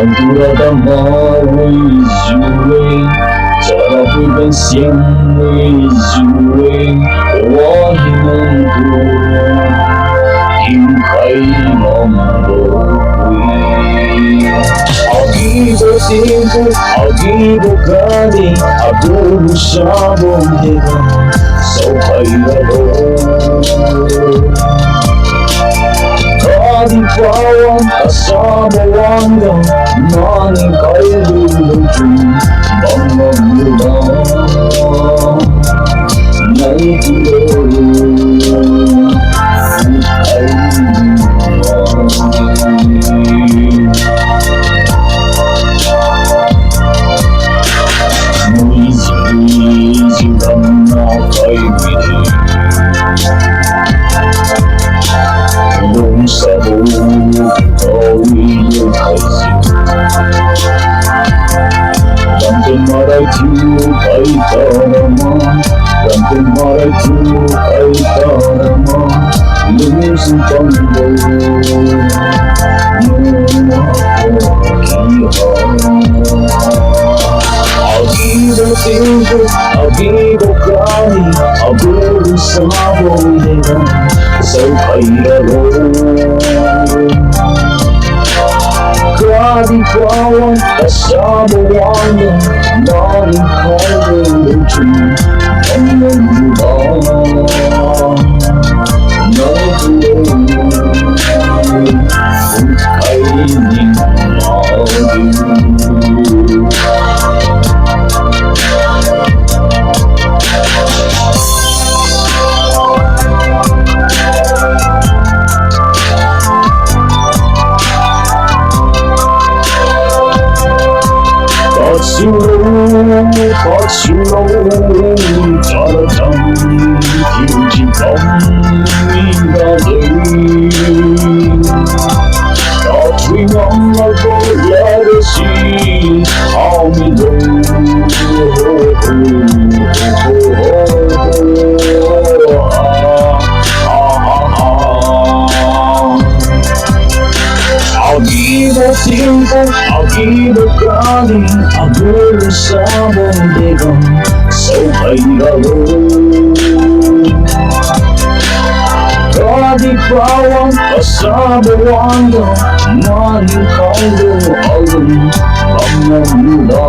唱出了的梦为滋味，这不跟鲜为滋味，我能够听开梦的会。好几个幸福，好几个可能，不如沙漠的光，手开了路。他的과원 다 사모왕경 많이 갈리는 중 멍멍이다 날 부러워用沙漠高原的开心Rampen Marai开tarama Rampen Marai开tarama Lulusin panggo Agibo tempo, agibo kani Agibo sabo nega Sau kairaro Kadi kawan kasama wanya Nari kailucu Pangamba Nautiyal Kainin madu Patsulaw, talatang hijikang ingalay Tuwing ang naglalasi, amilo Agibo tempo, agibo kani Agibo sabong degang Sau kairalo Kadi kawan kasama wanda Maning kailo alun Pangangula